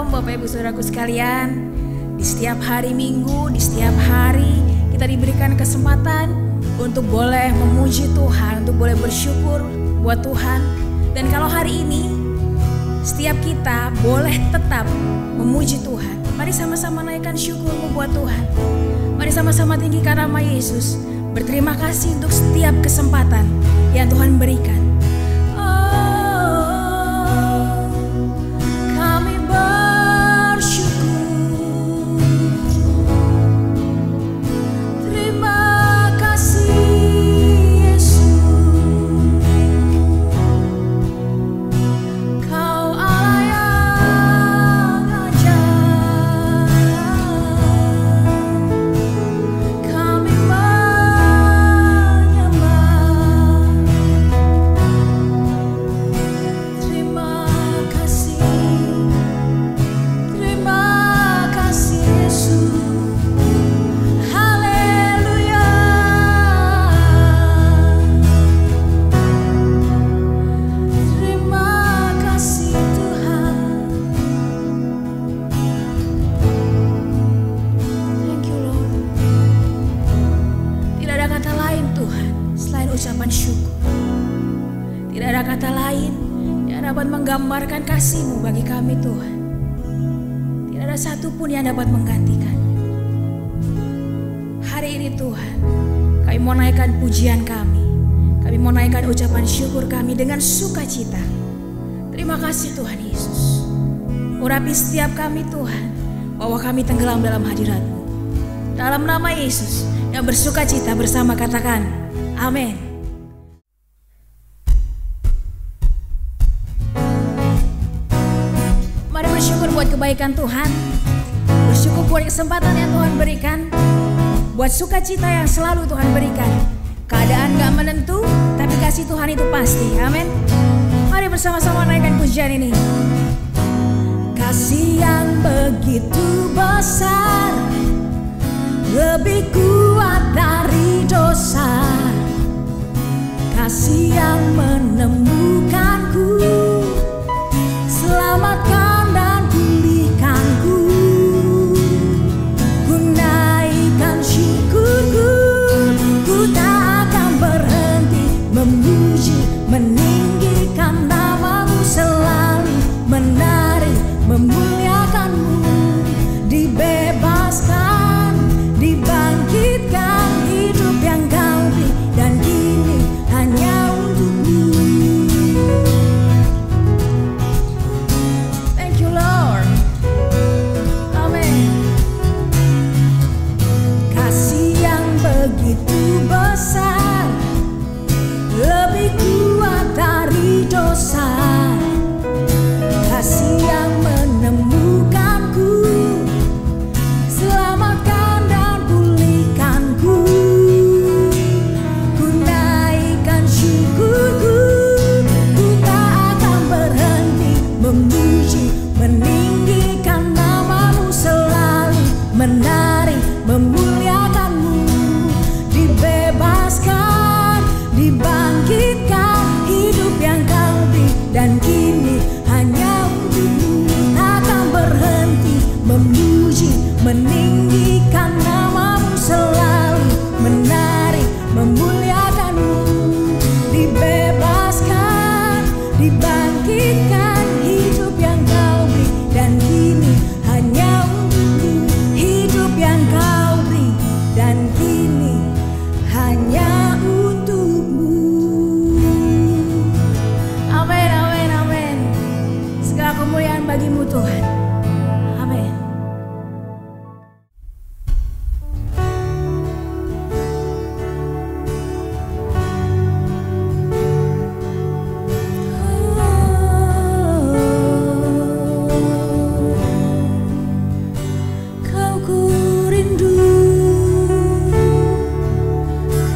Shalom Bapak Ibu Saudaraku sekalian. Di setiap hari Minggu, di setiap hari kita diberikan kesempatan untuk boleh memuji Tuhan, untuk boleh bersyukur buat Tuhan. Dan kalau hari ini setiap kita boleh tetap memuji Tuhan, mari sama-sama naikkan syukurmu buat Tuhan. Mari sama-sama tinggikan nama Yesus. Berterima kasih untuk setiap kesempatan yang Tuhan berikan. Menggambarkan kasih-Mu bagi kami Tuhan. Tidak ada satupun yang dapat menggantikan. Hari ini Tuhan, kami mau naikkan pujian kami. Kami mau naikkan ucapan syukur kami dengan sukacita. Terima kasih Tuhan Yesus. Urapi setiap kami Tuhan, bahwa kami tenggelam dalam hadirat-Mu. Dalam nama Yesus yang bersukacita bersama katakan, amin. Buat kebaikan Tuhan, bersyukur buat kesempatan yang Tuhan berikan, buat sukacita yang selalu Tuhan berikan. Keadaan gak menentu, tapi kasih Tuhan itu pasti, amin. Mari bersama-sama naikkan pujian ini. Kasih yang begitu besar, lebih kuat dari dosa. Kasih yang menemukanku, selamatkan meninggikan nama-Mu selalu, menari memuliakan-Mu, dibebaskan, dibangkitkan, hidup yang Kau beri dan kini hanya untuk-Mu. Thank you Lord, amin. Kasih yang begitu besar, lebih kuat dari dosa. Kasih yang menemukanku, selamatkan dan pulihkanku. Ku naikkan syukurku, ku tak akan berhenti memuji, meninggikan nama-Mu selalu, menari memuliakan-Mu, dibebaskan, dibangkitkan, hidup yang Kau beri dan kini hanya untuk-Mu. Takkan berhenti memuji, meninggikan nama-Mu selalu, menari memuliakan-Mu, dibebaskan, dibangkitkan, hidup yang Kau beri dan kini hanya untuk-Mu. Hidup yang Kau beri dan kini hanya untuk-Mu. Amin, amin, amin. Segala kemuliaan bagi-Mu Tuhan. Amin. Kau ku rindu,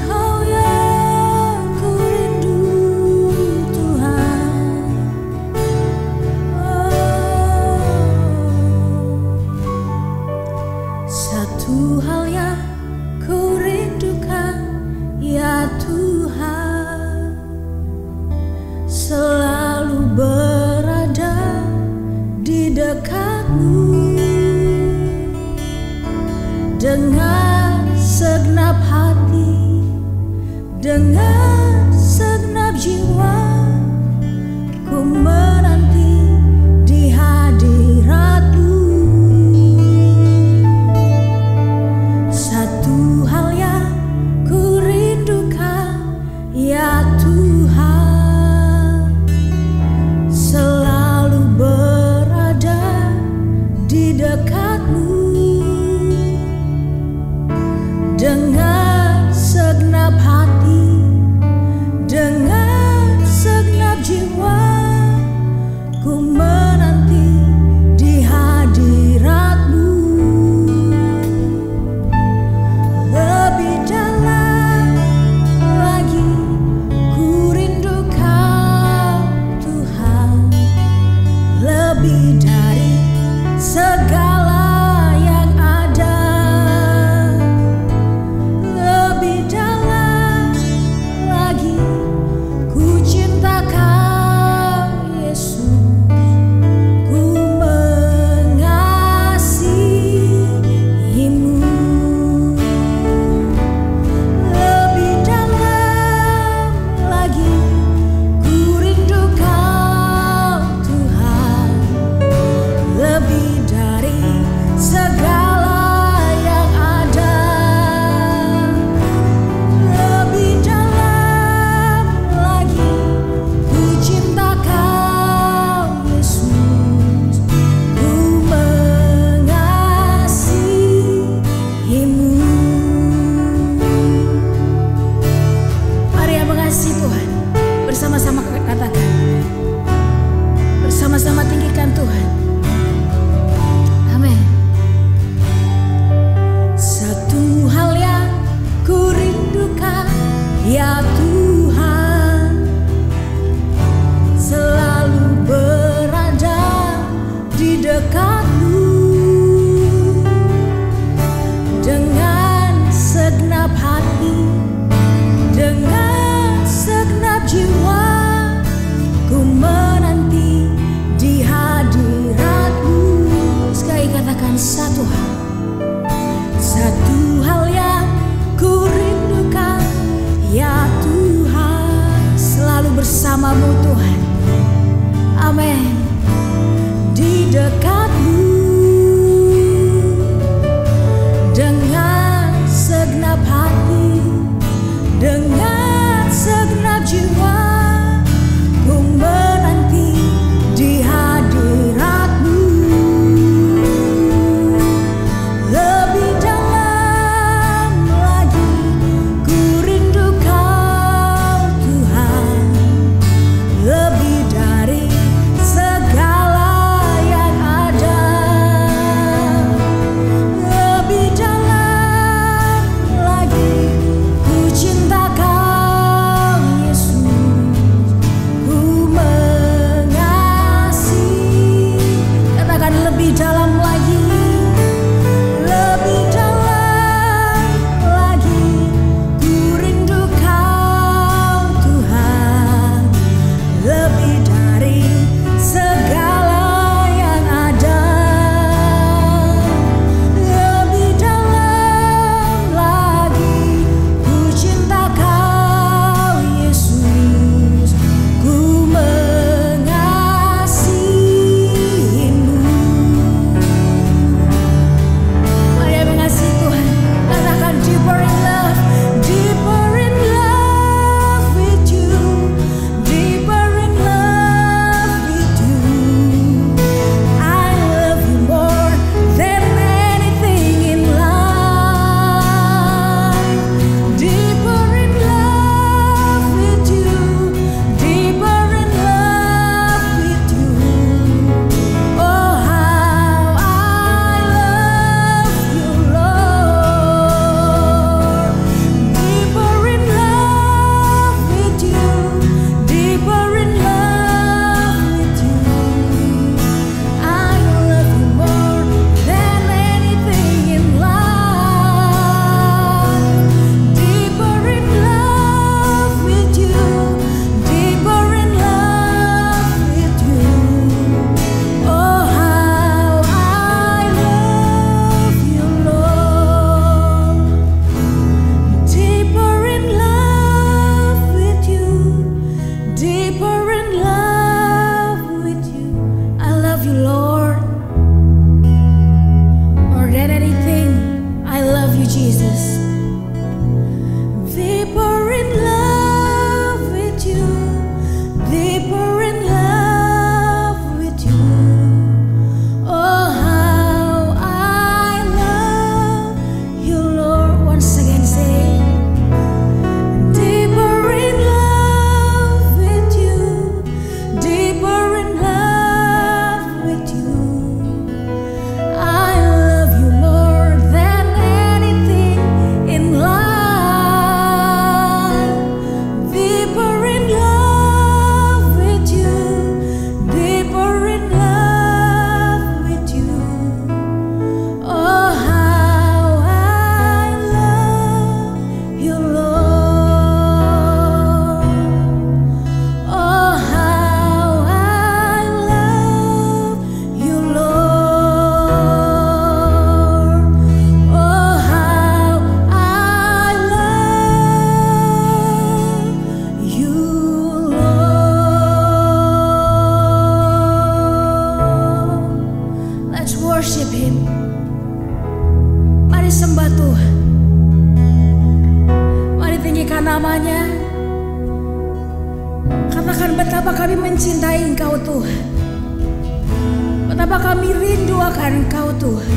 Kau yang ku rindu Tuhan. Oh. dengan segenap hati, dengan segenap jiwa, ku menanti di hadirat-Mu. Satu hal yang ku rindukan, ya Tuhan, selalu berada di dekat-Mu. Dengan segenap hati, dengan segenap jiwa, ku menanti di hadirat-Mu. Lebih dalam lagi ku rindu Kau Tuhan, lebih dari segala yang ada. Lebih dalam lagi ku cinta Kau Yesus, ku mengasihi-Mu. Lebih dalam lagi ku rindu Kau Tuhan, lebih dari segala yang ada. Lebih dalam lagi ku cinta Kau Yesus, ku mengasihi-Mu. Mari yang mengasihi Tuhan, bersama-sama katakan, bersama-sama tinggikan Tuhan. Amin. Satu hal yang ku rindukan, ya Tuhan, selalu berada di dekat-Mu. Dengan segenap hati, dengan segenap jiwa, ku menanti di hadirat-Mu. Sekali katakan, satu hal yang ku rindukan, ya Tuhan, selalu bersama-Mu Tuhan. Amin. Di dekat-Mu, dengan segenap hati, dengan segenap jiwa, ku menanti di hadirat-Mu. Lebih dalam lagi ku rindu Kau Tuhan, lebih dari segala yang ada. Lebih dalam lagi ku cinta Kau Yesus, ku mengasihi. Katakan, lebih dalam lagi. Lebih dalam lagi ku rindu Kau Tuhan, lebih dari segala yang ada. Lebih dalam lagi ku cinta Kau Yesus, ku mengasihi-Mu. Let's worship Him. Mari sembah Tuhan. Mari tinggikan namanya. Katakan betapa kami mencintai Engkau Tuhan. Betapa kami rindu akan Engkau Tuhan.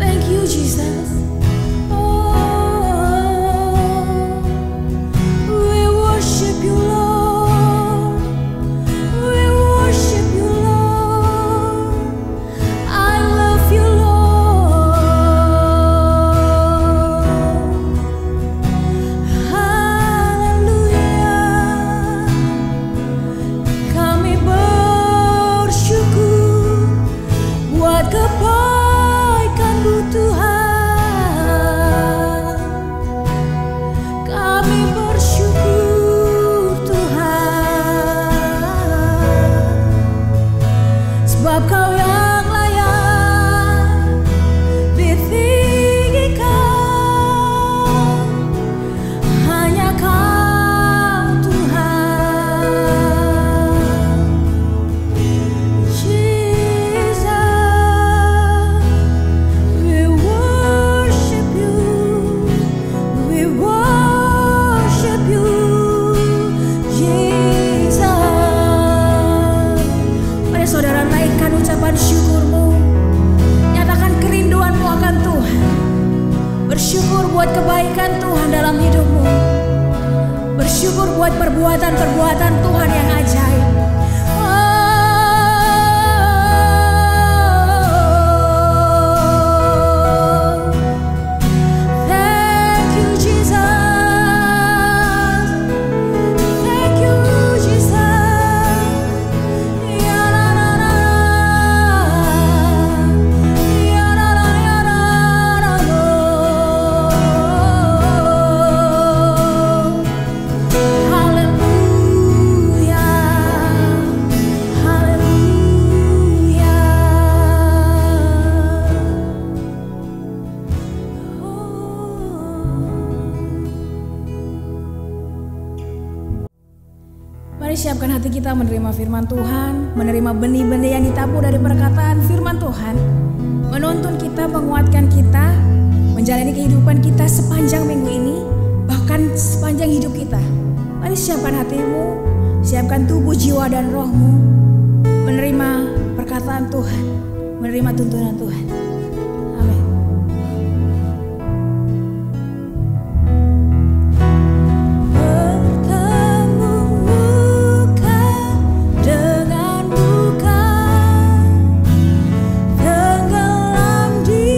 Thank you Jesus. We worship you Lord. We worship you Lord. I love you Lord. Haleluya. Kami bersyukur buat kebaikan-Mu Tuhan. Kami bersyukur Tuhan, sebab Kau yang layak ditinggikan. Hanya Kau Tuhan. Jesus, we worship you. We worship you, Jesus. Mari saudara naikkan ucapan syukur-Mu. Nyatakan kerinduan-Mu akan Tuhan. Bersyukur buat kebaikan Tuhan dalam hidup-Mu. Bersyukur buat perbuatan-perbuatan Tuhan yang ajaib. Thank you Jesus. Thank you Jesus. Ya la la la. Ya la la ya la la. Haleluya. Haleluya. Mari siapkan hati kita menerima firman Tuhan, menerima benih-benih yang ditabur dari perkataan firman Tuhan, menuntun kita, menguatkan kita, menjalani kehidupan kita sepanjang minggu ini, bahkan sepanjang hidup kita. Mari siapkan hatimu, siapkan tubuh, jiwa, dan rohmu, menerima perkataan Tuhan, menerima tuntunan Tuhan. Amin. Bertemu muka dengan muka, tenggelam di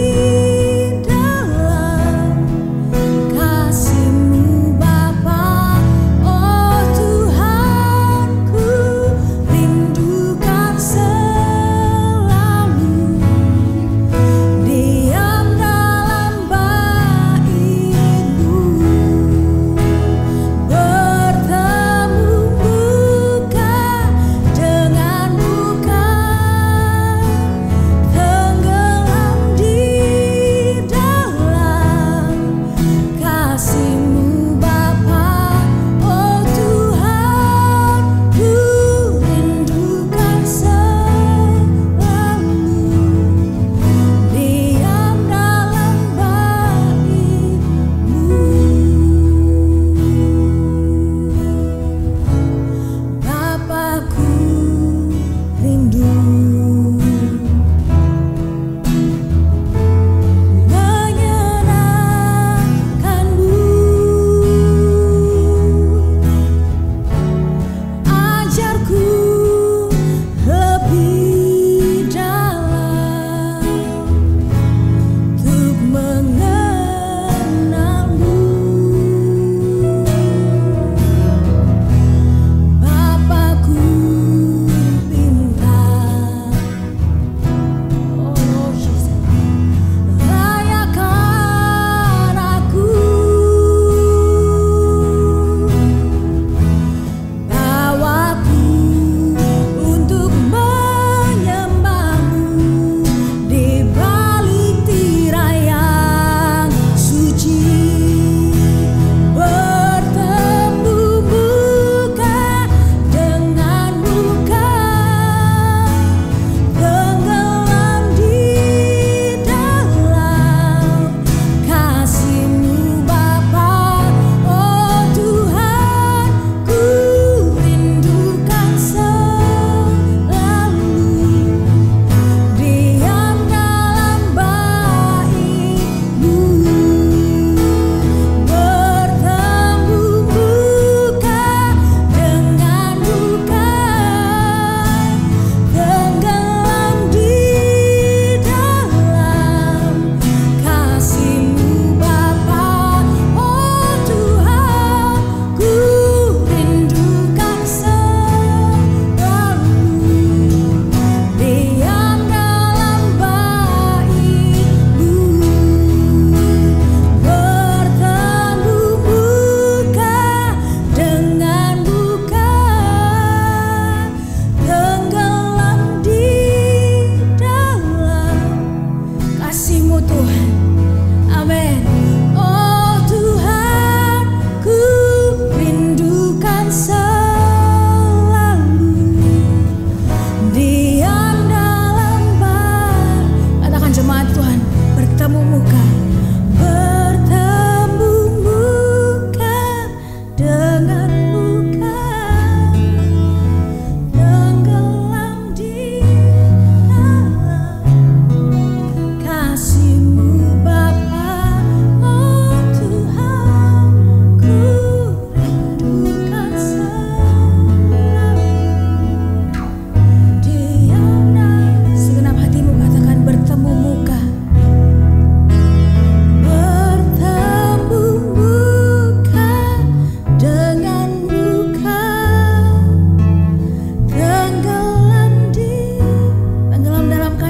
dalam kasih-Mu Bapa. Oh Tuhanku, rindukan selalu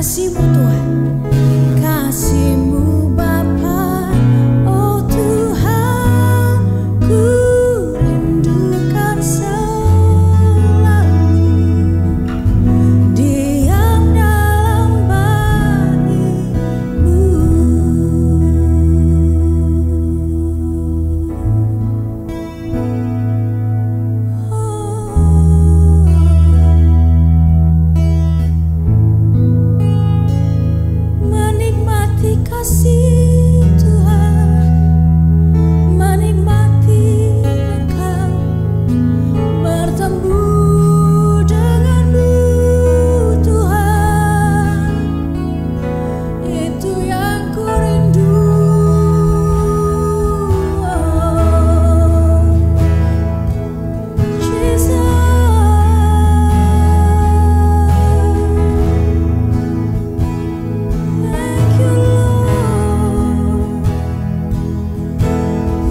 kasih-Mu Tuhan, kasih-Mu Bapa, oh Tuhan, ku rindukan selalu diam dalam bait-Mu. Menikmati kasih Tuhan, menikmati Engkau, bertemu dengan-Mu Tuhan, itu yang ku rindu. Jesus, thank you Lord.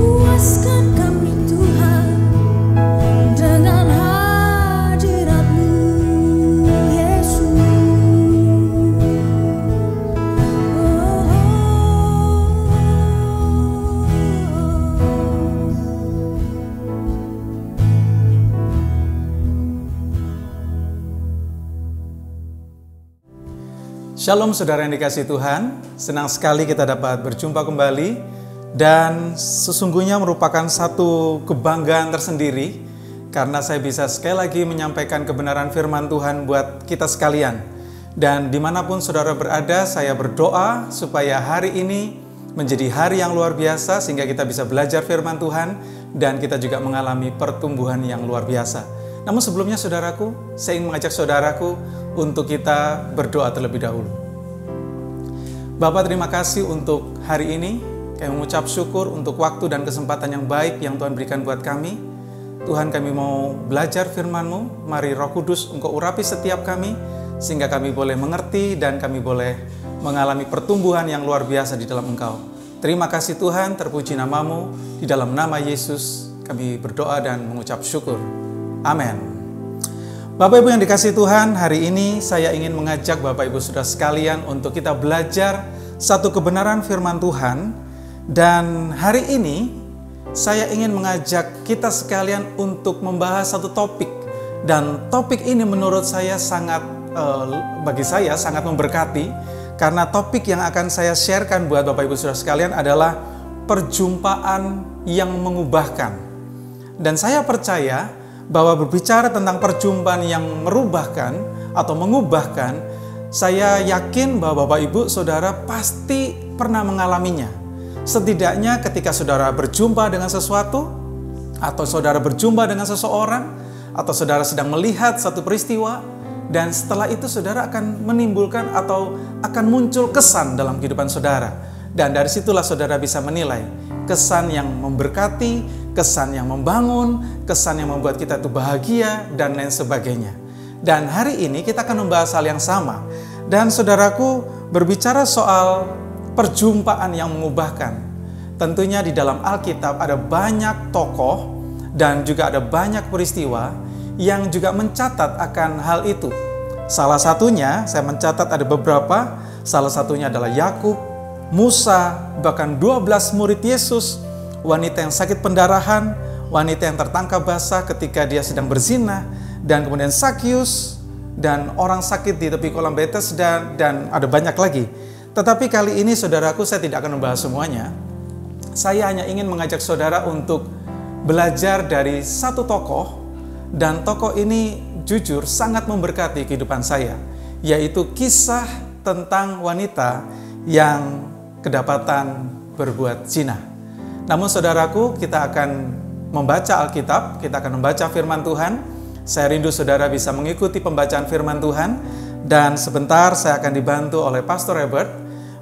Puaskan kami Tuhan dengan hadirat-Mu Yesus. Shalom saudara yang dikasihi Tuhan, senang sekali kita dapat berjumpa kembali dan sesungguhnya merupakan satu kebanggaan tersendiri karena saya bisa sekali lagi menyampaikan kebenaran firman Tuhan buat kita sekalian. Dan dimanapun saudara berada, saya berdoa supaya hari ini menjadi hari yang luar biasa sehingga kita bisa belajar firman Tuhan dan kita juga mengalami pertumbuhan yang luar biasa. Namun sebelumnya saudaraku, saya ingin mengajak saudaraku untuk kita berdoa terlebih dahulu. Bapa, terima kasih untuk hari ini. Kami mengucap syukur untuk waktu dan kesempatan yang baik yang Tuhan berikan buat kami. Tuhan, kami mau belajar firman-Mu. Mari Roh Kudus Engkau urapi setiap kami sehingga kami boleh mengerti dan kami boleh mengalami pertumbuhan yang luar biasa di dalam Engkau. Terima kasih Tuhan, terpuji nama-Mu. Di dalam nama Yesus kami berdoa dan mengucap syukur. Amin. Bapak Ibu yang dikasihi Tuhan, hari ini saya ingin mengajak Bapak Ibu Saudara sekalian untuk kita belajar satu kebenaran firman Tuhan. Dan hari ini saya ingin mengajak kita sekalian untuk membahas satu topik. Dan topik ini menurut saya bagi saya sangat memberkati. Karena topik yang akan saya sharekan buat Bapak Ibu Saudara sekalian adalah perjumpaan yang mengubahkan. Dan saya percaya bahwa berbicara tentang perjumpaan yang merubahkan atau mengubahkan, saya yakin bahwa Bapak Ibu Saudara pasti pernah mengalaminya. Setidaknya ketika saudara berjumpa dengan sesuatu, atau saudara berjumpa dengan seseorang, atau saudara sedang melihat satu peristiwa, dan setelah itu saudara akan menimbulkan atau akan muncul kesan dalam kehidupan saudara. Dan dari situlah saudara bisa menilai kesan yang memberkati, kesan yang membangun, kesan yang membuat kita itu bahagia, dan lain sebagainya. Dan hari ini kita akan membahas hal yang sama. Dan saudaraku, berbicara soal perjumpaan yang mengubahkan. Tentunya di dalam Alkitab ada banyak tokoh dan juga ada banyak peristiwa yang juga mencatat akan hal itu. Salah satunya, saya mencatat ada beberapa, salah satunya adalah Yakub, Musa, bahkan 12 murid Yesus, wanita yang sakit pendarahan, wanita yang tertangkap basah ketika dia sedang berzina, dan kemudian Sakyus, dan orang sakit di tepi kolam Bethesda, dan ada banyak lagi. Tetapi kali ini saudaraku, saya tidak akan membahas semuanya. Saya hanya ingin mengajak saudara untuk belajar dari satu tokoh, dan tokoh ini jujur sangat memberkati kehidupan saya, yaitu kisah tentang wanita yang kedapatan berbuat zina. Namun saudaraku, kita akan membaca Alkitab, kita akan membaca firman Tuhan. Saya rindu saudara bisa mengikuti pembacaan firman Tuhan, dan sebentar saya akan dibantu oleh Pastor Robert.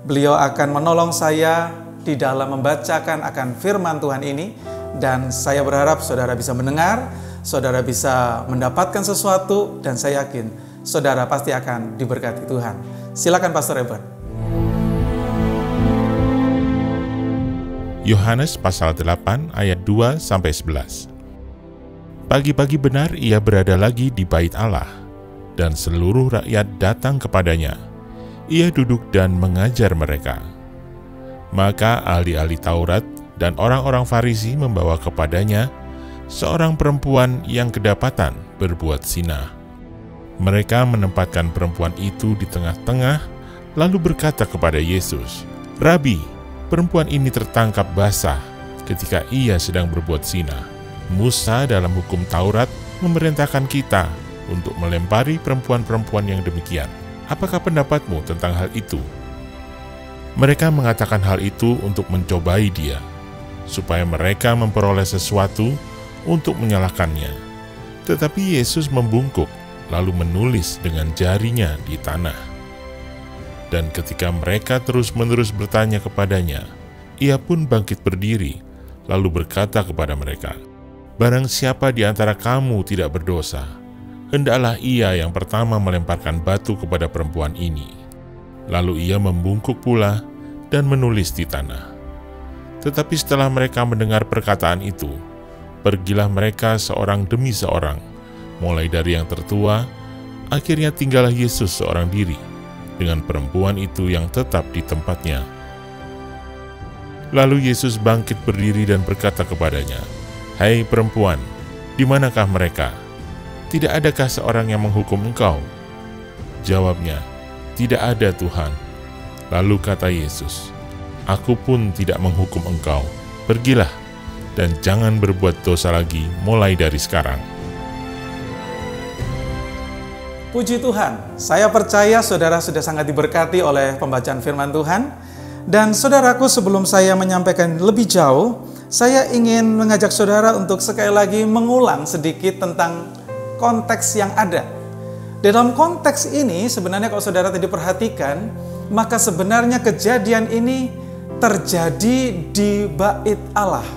Beliau akan menolong saya di dalam membacakan akan firman Tuhan ini, dan saya berharap saudara bisa mendengar, saudara bisa mendapatkan sesuatu, dan saya yakin saudara pasti akan diberkati Tuhan. Silakan Pastor Robert. Yohanes pasal 8 ayat 2-11. Pagi-pagi benar ia berada lagi di bait Allah, dan seluruh rakyat datang kepadanya. ia duduk dan mengajar mereka. Maka ahli-ahli Taurat dan orang-orang Farisi membawa kepadanya seorang perempuan yang kedapatan berbuat zina. Mereka menempatkan perempuan itu di tengah-tengah, lalu berkata kepada Yesus, "Rabi, perempuan ini tertangkap basah ketika ia sedang berbuat zina. Musa dalam hukum Taurat memerintahkan kita untuk melempari perempuan-perempuan yang demikian. Apakah pendapatmu tentang hal itu?" Mereka mengatakan hal itu untuk mencobai dia, supaya mereka memperoleh sesuatu untuk menyalahkannya. Tetapi Yesus membungkuk, lalu menulis dengan jarinya di tanah. Dan ketika mereka terus-menerus bertanya kepadanya, ia pun bangkit berdiri, lalu berkata kepada mereka, "Barang siapa di antara kamu tidak berdosa, hendaklah ia yang pertama melemparkan batu kepada perempuan ini." Lalu ia membungkuk pula dan menulis di tanah. Tetapi setelah mereka mendengar perkataan itu, pergilah mereka seorang demi seorang, mulai dari yang tertua, akhirnya tinggallah Yesus seorang diri, dengan perempuan itu yang tetap di tempatnya. Lalu Yesus bangkit berdiri dan berkata kepadanya, "Hai perempuan, di manakah mereka? Tidak adakah seorang yang menghukum engkau?" Jawabnya, "Tidak ada, Tuhan." Lalu kata Yesus, "Aku pun tidak menghukum engkau. Pergilah, dan jangan berbuat dosa lagi mulai dari sekarang." Puji Tuhan, saya percaya saudara sudah sangat diberkati oleh pembacaan firman Tuhan. Dan saudaraku, sebelum saya menyampaikan lebih jauh, saya ingin mengajak saudara untuk sekali lagi mengulang sedikit tentang konteks yang ada. Dalam konteks ini, sebenarnya kalau saudara tadi perhatikan, maka sebenarnya kejadian ini terjadi di bait Allah,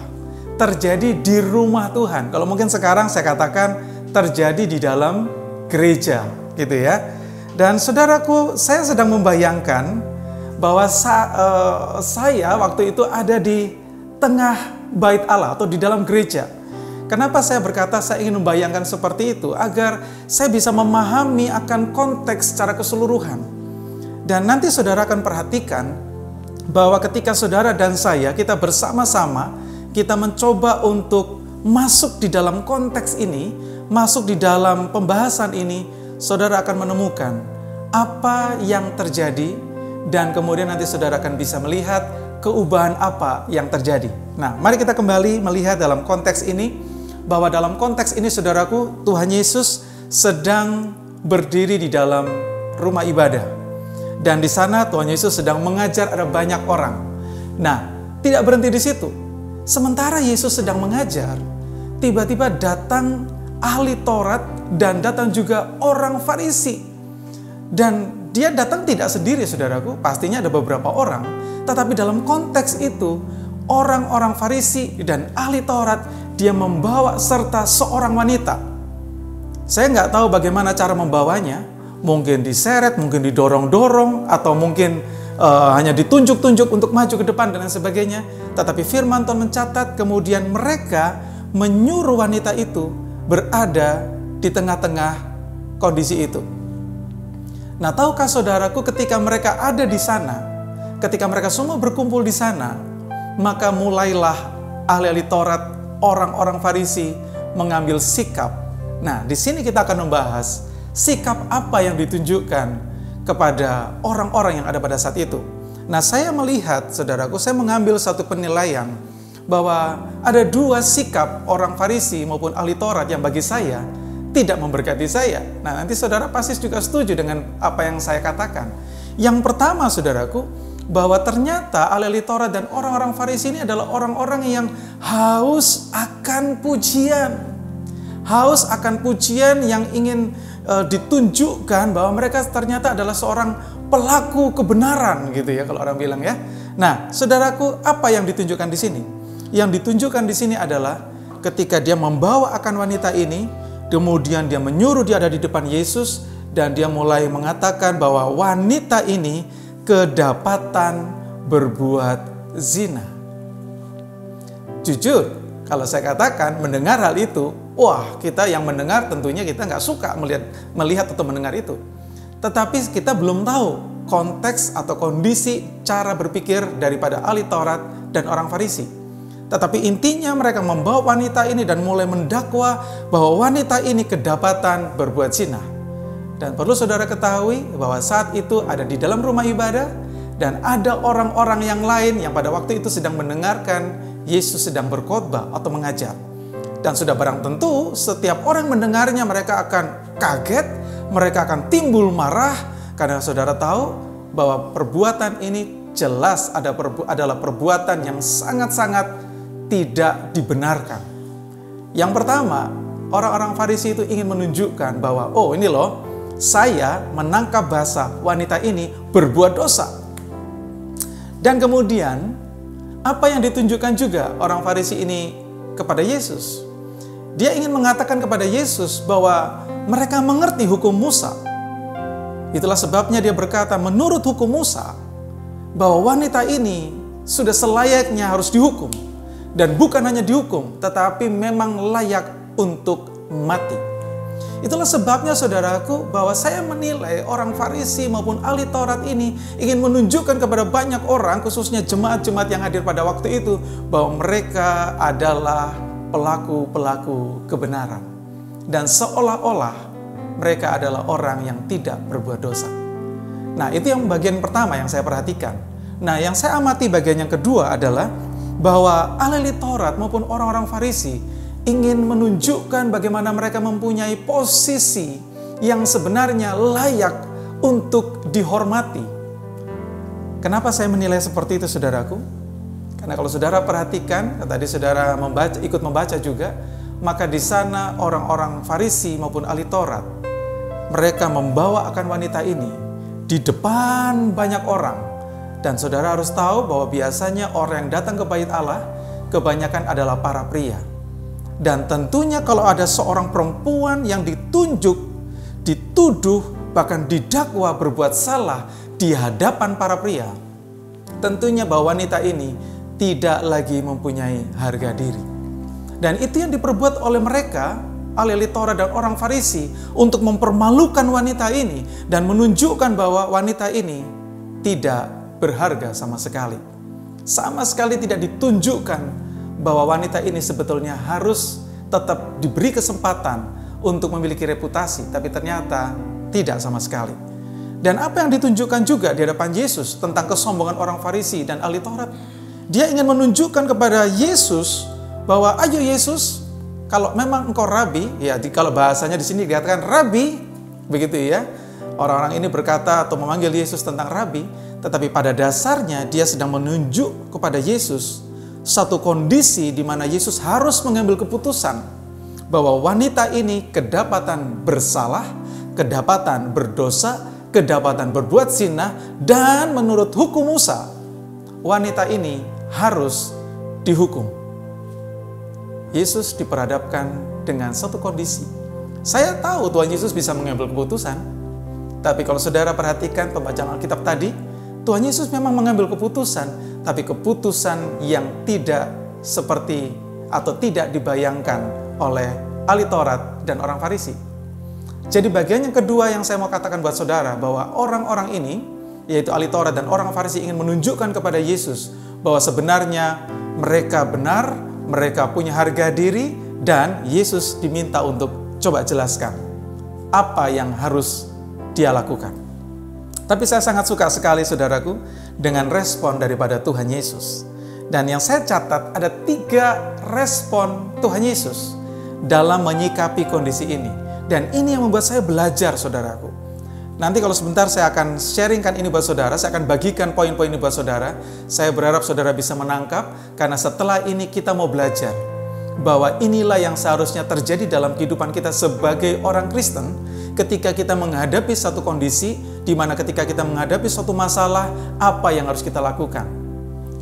terjadi di rumah Tuhan. Kalau mungkin sekarang saya katakan terjadi di dalam gereja, gitu ya. Dan saudaraku, saya sedang membayangkan bahwa saya waktu itu ada di tengah bait Allah atau di dalam gereja. Kenapa saya berkata saya ingin membayangkan seperti itu? Agar saya bisa memahami akan konteks secara keseluruhan. Dan nanti saudara akan perhatikan bahwa ketika saudara dan saya, kita bersama-sama, kita mencoba untuk masuk di dalam konteks ini, masuk di dalam pembahasan ini, saudara akan menemukan apa yang terjadi, dan kemudian nanti saudara akan bisa melihat keubahan apa yang terjadi. Nah, mari kita kembali melihat dalam konteks ini, bahwa dalam konteks ini saudaraku, Tuhan Yesus sedang berdiri di dalam rumah ibadah. Dan di sana Tuhan Yesus sedang mengajar ada banyak orang. Nah, tidak berhenti di situ. Sementara Yesus sedang mengajar, tiba-tiba datang ahli Taurat dan datang juga orang Farisi. Dan dia datang tidak sendiri, saudaraku, pastinya ada beberapa orang. Tetapi dalam konteks itu, orang-orang Farisi dan ahli Taurat, dia membawa serta seorang wanita. Saya nggak tahu bagaimana cara membawanya, mungkin diseret, mungkin didorong-dorong, atau mungkin hanya ditunjuk-tunjuk untuk maju ke depan dan lain sebagainya. Tetapi firman Tuhan mencatat, kemudian mereka menyuruh wanita itu berada di tengah-tengah kondisi itu. Nah, tahukah saudaraku, ketika mereka ada di sana, ketika mereka semua berkumpul di sana, maka mulailah ahli-ahli Taurat, orang-orang Farisi mengambil sikap. Nah, di sini kita akan membahas sikap apa yang ditunjukkan kepada orang-orang yang ada pada saat itu. Nah, saya melihat, saudaraku, saya mengambil satu penilaian bahwa ada dua sikap orang Farisi maupun ahli Taurat yang bagi saya tidak memberkati saya. Nah, nanti saudara pasti juga setuju dengan apa yang saya katakan. Yang pertama, saudaraku, bahwa ternyata ahli Taurat dan orang-orang Farisi ini adalah orang-orang yang haus akan pujian. Haus akan pujian yang ingin ditunjukkan bahwa mereka ternyata adalah seorang pelaku kebenaran, gitu ya kalau orang bilang ya. Nah, saudaraku, apa yang ditunjukkan di sini? Yang ditunjukkan di sini adalah ketika dia membawa akan wanita ini, kemudian dia menyuruh dia ada di depan Yesus, dan dia mulai mengatakan bahwa wanita ini kedapatan berbuat zina. Jujur, kalau saya katakan mendengar hal itu, wah, kita yang mendengar tentunya kita nggak suka melihat atau mendengar itu. Tetapi kita belum tahu konteks atau kondisi cara berpikir daripada ahli Taurat dan orang Farisi. Tetapi intinya mereka membawa wanita ini dan mulai mendakwa bahwa wanita ini kedapatan berbuat zina. Dan perlu saudara ketahui bahwa saat itu ada di dalam rumah ibadah dan ada orang-orang yang lain yang pada waktu itu sedang mendengarkan Yesus sedang berkhotbah atau mengajar. Dan sudah barang tentu setiap orang mendengarnya mereka akan kaget, mereka akan timbul marah karena saudara tahu bahwa perbuatan ini jelas adalah perbuatan yang sangat-sangat tidak dibenarkan. Yang pertama, orang-orang Farisi itu ingin menunjukkan bahwa oh ini loh, saya menangkap basah wanita ini berbuat dosa. Dan kemudian apa yang ditunjukkan juga orang Farisi ini kepada Yesus? Dia ingin mengatakan kepada Yesus bahwa mereka mengerti hukum Musa. Itulah sebabnya dia berkata menurut hukum Musa bahwa wanita ini sudah selayaknya harus dihukum. Dan bukan hanya dihukum, tetapi memang layak untuk mati. Itulah sebabnya saudaraku bahwa saya menilai orang Farisi maupun ahli Taurat ini ingin menunjukkan kepada banyak orang, khususnya jemaat-jemaat yang hadir pada waktu itu, bahwa mereka adalah pelaku-pelaku kebenaran. Dan seolah-olah mereka adalah orang yang tidak berbuat dosa. Nah, itu yang bagian pertama yang saya perhatikan. Nah, yang saya amati bagian yang kedua adalah bahwa ahli Taurat maupun orang-orang Farisi ingin menunjukkan bagaimana mereka mempunyai posisi yang sebenarnya layak untuk dihormati. Kenapa saya menilai seperti itu, saudaraku? Karena kalau saudara perhatikan, tadi saudara ikut membaca juga, maka di sana orang-orang Farisi maupun ahli Taurat, mereka membawa akan wanita ini di depan banyak orang. Dan saudara harus tahu bahwa biasanya orang yang datang ke bait Allah, kebanyakan adalah para pria. Dan tentunya kalau ada seorang perempuan yang ditunjuk, dituduh, bahkan didakwa berbuat salah di hadapan para pria, tentunya bahwa wanita ini tidak lagi mempunyai harga diri. Dan itu yang diperbuat oleh mereka, ahli Taurat dan orang Farisi, untuk mempermalukan wanita ini dan menunjukkan bahwa wanita ini tidak berharga sama sekali. Sama sekali tidak ditunjukkan bahwa wanita ini sebetulnya harus tetap diberi kesempatan untuk memiliki reputasi, tapi ternyata tidak sama sekali. Dan apa yang ditunjukkan juga di hadapan Yesus tentang kesombongan orang Farisi dan ahli Taurat, dia ingin menunjukkan kepada Yesus bahwa ayo Yesus, kalau memang engkau rabi, ya kalau bahasanya di sini dikatakan rabi, begitu ya. Orang-orang ini berkata atau memanggil Yesus tentang rabi, tetapi pada dasarnya dia sedang menunjuk kepada Yesus satu kondisi di mana Yesus harus mengambil keputusan bahwa wanita ini kedapatan bersalah, kedapatan berdosa, kedapatan berbuat zina, dan menurut hukum Musa, wanita ini harus dihukum. Yesus diperhadapkan dengan satu kondisi. Saya tahu Tuhan Yesus bisa mengambil keputusan, tapi kalau saudara perhatikan pembacaan Alkitab tadi, Tuhan Yesus memang mengambil keputusan, tapi keputusan yang tidak seperti atau tidak dibayangkan oleh ahli Taurat dan orang Farisi. Jadi bagian yang kedua yang saya mau katakan buat saudara, bahwa orang-orang ini, yaitu ahli Taurat dan orang Farisi, ingin menunjukkan kepada Yesus bahwa sebenarnya mereka benar, mereka punya harga diri, dan Yesus diminta untuk coba jelaskan apa yang harus dia lakukan. Tapi saya sangat suka sekali saudaraku dengan respon daripada Tuhan Yesus. Dan yang saya catat ada 3 respon Tuhan Yesus dalam menyikapi kondisi ini. Dan ini yang membuat saya belajar saudaraku. Nanti kalau sebentar saya akan sharingkan ini buat saudara, saya akan bagikan poin-poin ini buat saudara. Saya berharap saudara bisa menangkap, karena setelah ini kita mau belajar bahwa inilah yang seharusnya terjadi dalam kehidupan kita sebagai orang Kristen ketika kita menghadapi satu kondisi, di mana ketika kita menghadapi suatu masalah, apa yang harus kita lakukan.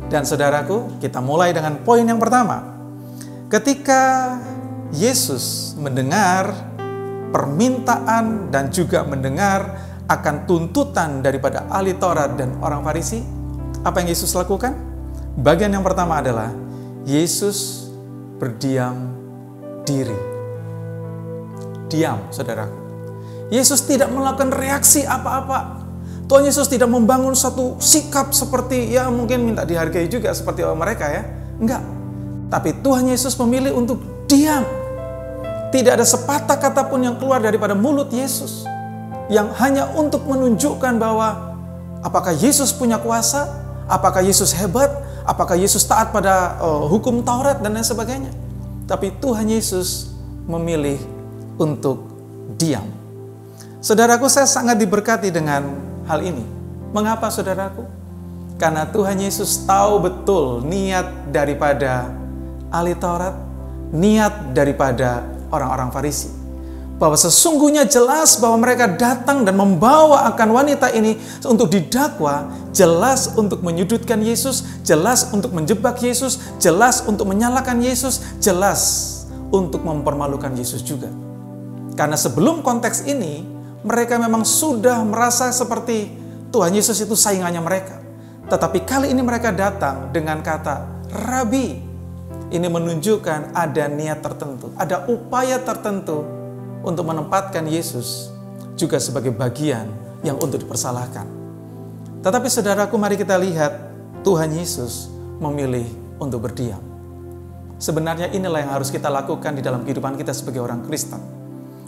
Dan saudaraku, kita mulai dengan poin yang pertama. Ketika Yesus mendengar permintaan dan juga mendengar akan tuntutan daripada ahli Taurat dan orang Farisi, apa yang Yesus lakukan? Bagian yang pertama adalah Yesus berdiam diri. Diam, saudaraku. Yesus tidak melakukan reaksi apa-apa. Tuhan Yesus tidak membangun satu sikap seperti ya mungkin minta dihargai juga seperti mereka ya. Enggak. Tapi Tuhan Yesus memilih untuk diam. Tidak ada sepatah kata pun yang keluar daripada mulut Yesus. Yang hanya untuk menunjukkan bahwa apakah Yesus punya kuasa, apakah Yesus hebat, apakah Yesus taat pada hukum Taurat dan lain sebagainya. Tapi Tuhan Yesus memilih untuk diam. Saudaraku, saya sangat diberkati dengan hal ini. Mengapa saudaraku? Karena Tuhan Yesus tahu betul niat daripada ahli Taurat, niat daripada orang-orang Farisi. Bahwa sesungguhnya jelas bahwa mereka datang dan membawa akan wanita ini untuk didakwa, jelas untuk menyudutkan Yesus, jelas untuk menjebak Yesus, jelas untuk menyalahkan Yesus, jelas untuk mempermalukan Yesus juga. Karena sebelum konteks ini, mereka memang sudah merasa seperti Tuhan Yesus itu saingannya mereka. Tetapi kali ini mereka datang dengan kata Rabi. Ini menunjukkan ada niat tertentu, ada upaya tertentu untuk menempatkan Yesus juga sebagai bagian yang untuk dipersalahkan. Tetapi saudaraku, mari kita lihat Tuhan Yesus memilih untuk berdiam. Sebenarnya inilah yang harus kita lakukan di dalam kehidupan kita sebagai orang Kristen.